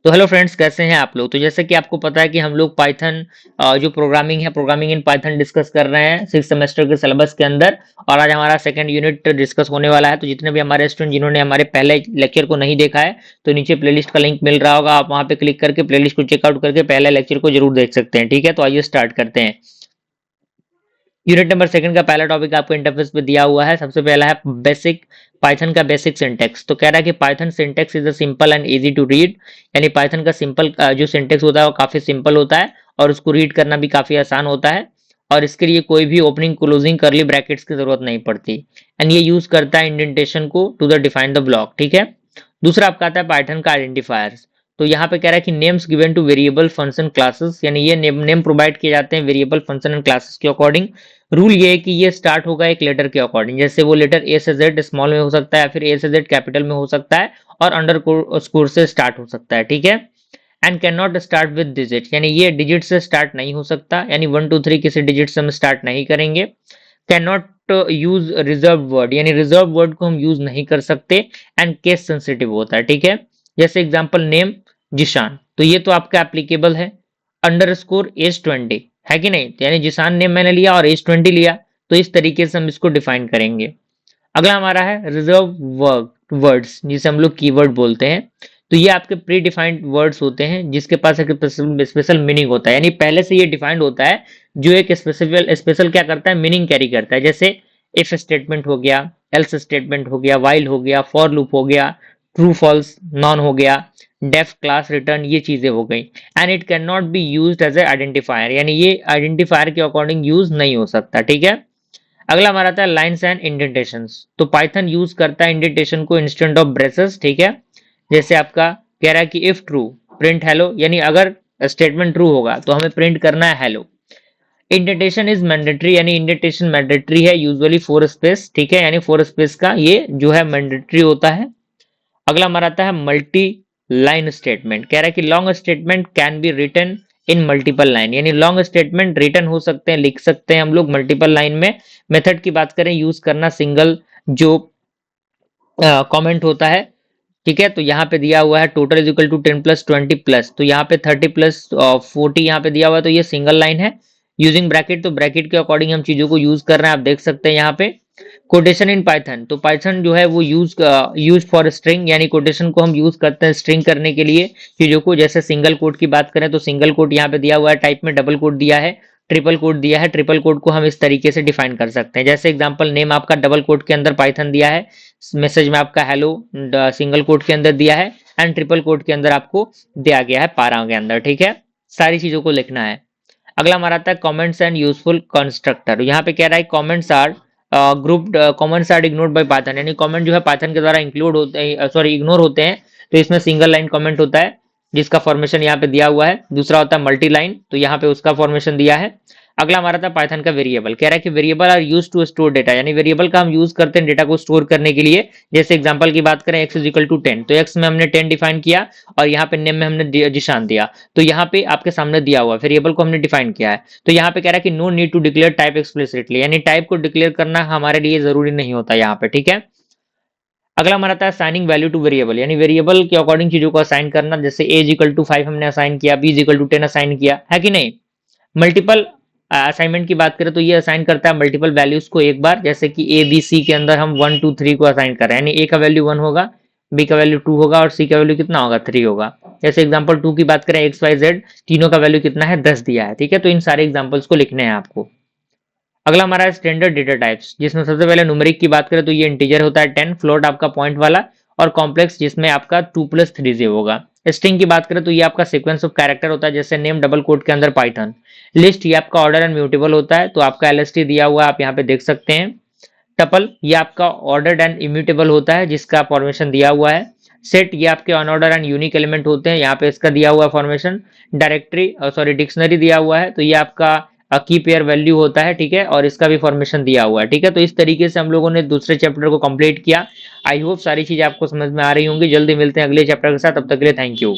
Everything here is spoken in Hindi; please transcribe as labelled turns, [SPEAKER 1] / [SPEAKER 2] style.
[SPEAKER 1] तो हेलो फ्रेंड्स, कैसे हैं आप लोग। तो जैसे कि आपको पता है कि हम लोग पाइथन जो प्रोग्रामिंग है, प्रोग्रामिंग इन पाइथन डिस्कस कर रहे हैं सिक्स सेमेस्टर के सिलेबस के अंदर। और आज हमारा सेकंड यूनिट डिस्कस होने वाला है। तो जितने भी हमारे स्टूडेंट जिन्होंने हमारे पहले लेक्चर को नहीं देखा है, तो नीचे प्लेलिस्ट का लिंक मिल रहा होगा, आप वहां पे क्लिक करके प्लेलिस्ट को चेकआउट करके पहले लेक्चर को जरूर देख सकते हैं। ठीक है, तो आइए स्टार्ट करते हैं। यूनिट नंबर सेकंड का पहला टॉपिक आपको इंटरफेस पे दिया हुआ है। सबसे पहला है बेसिक पाइथन का बेसिक सिंटेक्स। तो कह रहा है कि Python syntax is a simple and easy to read. यानी पाइथन का सिंपल जो सिंटेक्स होता है वो काफी सिंपल होता है और उसको रीड करना भी काफी आसान होता है। और इसके लिए कोई भी ओपनिंग क्लोजिंग करली ब्रैकेट्स की जरूरत नहीं पड़ती। एंड ये यूज करता है इंडेंटेशन को to the define the block. ठीक है। दूसरा आपका आता है पाइथन का आइडेंटिफायर्स। तो यहाँ पे कह रहा है कि names given two variable function classes, यानी ये नेम प्रोवाइड किए जाते हैं वेरिएबल फंक्शन एंड क्लासेस के अकॉर्डिंग। रूल ये है कि ये स्टार्ट होगा एक लेटर के अकॉर्डिंग, जैसे वो लेटर ए से जेड स्मॉल में हो सकता है या फिर ए से जेड कैपिटल में हो सकता है और अंडर स्कोर से स्टार्ट हो सकता है। ठीक है। And can not start with digit, यानी ये डिजिट से स्टार्ट नहीं हो सकता, यानी 1 2 3 किसी डिजिट से हम स्टार्ट नहीं करेंगे। Can not use reserve word, यानी रिजर्व वर्ड को हम यूज नहीं कर सकते। एंड केस सेंसिटिव होता है। ठीक है। जैसे एग्जांपल नेम जिशान, तो ये तो आपका एप्लीकेबल है। अंडर स्कोर एज 20 है कि नहीं, तो यानी जिशान नेम मैंने लिया और एज 20 लिया, तो इस तरीके से हम इसको डिफाइन करेंगे। अगला हमारा है रिजर्व वर्ड्स, जिसे हम लोग कीवर्ड बोलते हैं। तो ये आपके प्री डिफाइंड वर्ड्स होते हैं जिसके पास एक स्पेशल मीनिंग होता है, यानी पहले से ये डिफाइंड होता है, जो एक स्पेशल क्या करता है, मीनिंग कैरी करता है। जैसे इफ स्टेटमेंट हो गया, एल्स स्टेटमेंट हो गया, वाइल हो गया, फॉर लूप हो गया, ट्रू फॉल्स नॉन हो गया, डेफ क्लास रिटर्न, ये चीजें हो गई। And it can not be used as a identifier, यानी ये आइडेंटिफायर के अकॉर्डिंग यूज नहीं हो सकता। ठीक है। अगला हमारा आता है लाइन्स एंड इंडेंटेशंस। तो पाइथन यूज करता है इंडेंटेशन को इंस्टेंट ऑफ ब्रेसेस। ठीक है। जैसे आपका कह रहा है कि इफ ट्रू प्रिंट हेलो, यानी अगर स्टेटमेंट ट्रू होगा तो हमें प्रिंट करना है हेलो। इंडेंटेशन इज मैंडेटरी, यानी इंडेंटेशन मैंडेटरी है यूजुअली फोर स्पेस। ठीक है, यानी फोर स्पेस का ये जो है मैंडेटरी होता है। अगला हमारा आता है मल्टी लाइन स्टेटमेंट। कह रहा है कि long statement can be written in multiple line, यानी लॉन्ग स्टेटमेंट रिटन हो सकते हैं, लिख सकते हैं हम लोग मल्टीपल लाइन में। मेथड की बात करें, यूज करना सिंगल जो कमेंट होता है। ठीक है। तो यहाँ पे दिया हुआ है total is equal to 10 plus 20 plus, तो यहाँ पे 30 प्लस 40 यहाँ पे दिया हुआ है, तो ये सिंगल लाइन है। यूजिंग ब्रैकेट, तो ब्रैकेट के अकॉर्डिंग हम चीजों को यूज कर रहे हैं, आप देख सकते हैं यहाँ पे। कोटेशन इन पाइथन, तो पाइथन जो है वो यूज फॉर स्ट्रिंग, यानी कोटेशन को हम यूज करते हैं स्ट्रिंग करने के लिए चीजों को। जैसे सिंगल कोट की बात करें तो सिंगल कोट यहाँ पे दिया हुआ है टाइप में, डबल कोट दिया है, ट्रिपल कोट दिया है। ट्रिपल कोट को हम इस तरीके से डिफाइन कर सकते हैं। जैसे एग्जांपल नेम आपका डबल कोट के अंदर पाइथन दिया है, मैसेज में आपका हेलो सिंगल कोट के अंदर दिया है, एंड ट्रिपल कोट के अंदर आपको दिया गया है पारा के अंदर। ठीक है। सारी चीजों को लिखना है। अगला हमारा आता है कमेंट्स एंड यूजफुल कंस्ट्रक्टर। यहाँ पे कह रहा है comments are group, comments are ignored by Python, यानी कमेंट जो है पाइथन के द्वारा इंक्लूड होते हैं, सॉरी इग्नोर होते हैं। तो इसमें सिंगल लाइन कमेंट होता है जिसका फॉर्मेशन यहाँ पे दिया हुआ है। दूसरा होता है मल्टी लाइन, तो यहाँ पे उसका फॉर्मेशन दिया है। अगला हमारा था पाइथन का वेरिएबल। कह रहा है कि variable are use to store data, यानी वेरिएबल का हम यूज करते हैं डेटा को स्टोर करने के लिए। जैसे एग्जांपल की बात करें x इज इक्वल टू 10, तो x में हमने 10 डिफाइन किया और यहाँ पे नेम में हमने जिशान दिया। तो यहाँ पे आपके सामने दिया हुआ वेरिएबल को हमने डिफाइन किया है। तो यहाँ पे कह रहा है कि no need to declare type explicitly, यानी टाइप को डिक्लेयर करना हमारे लिए जरूरी नहीं होता यहाँ पे। ठीक है। अगला हमारा था असाइनिंग वैल्यू टू वेरिएबल, यानी वेरिएबल के अकॉर्डिंग चीजों को असाइन करना। जैसे a इज इक्वल टू 5 हमने असाइन किया, b is equal to 10 assign किया, है कि नहीं। मल्टीपल असाइनमेंट की बात करें तो ये असाइन करता है मल्टीपल वैल्यूज को एक बार। जैसे कि ए बी सी के अंदर हम 1 2 3 को असाइन कर रहे हैं, यानी ए का वैल्यू 1 होगा, बी का वैल्यू 2 होगा और सी का वैल्यू कितना होगा, 3 होगा। जैसे एग्जांपल 2 की बात करें, एक्स वाई जेड तीनों का वैल्यू कितना है, 10 दिया है। ठीक है। तो इन सारे एग्जांपल्स को लिखने हैं आपको। अगला हमारा है स्टैंडर्ड डेटा टाइप्स, जिसमें सबसे पहले न्यूमेरिक की बात करें तो ये इंटीजर होता है 10, फ्लोट आपका पॉइंट वाला, और कॉम्प्लेक्स जिसमें आपका 2 प्लस 3 होगा। स्ट्रिंग की बात करें तो ये आपका सीक्वेंस ऑफ कैरेक्टर होता है, जैसे नेम डबल कोट के अंदर पाइथन। लिस्ट ये आपका ऑर्डर एंड म्यूटेबल होता है, तो आपका एलएसटी दिया हुआ है, आप यहाँ पे देख सकते हैं। टपल ये आपका ऑर्डर्ड एंड इम्यूटेबल होता है, जिसका फॉर्मेशन दिया हुआ है। सेट ये आपके अनऑर्डर एंड यूनिक एलिमेंट होते हैं, यहाँ पे इसका दिया हुआ फॉर्मेशन। डायरेक्टरी सॉरी डिक्शनरी दिया हुआ है, तो ये आपका की पेयर वैल्यू होता है। ठीक है। और इसका भी फॉर्मेशन दिया हुआ है। ठीक है। तो इस तरीके से हम लोगों ने दूसरे चैप्टर को कंप्लीट किया। आई होप सारी चीज आपको समझ में आ रही होंगी। जल्दी मिलते हैं अगले चैप्टर के साथ, तब तक के लिए थैंक यू।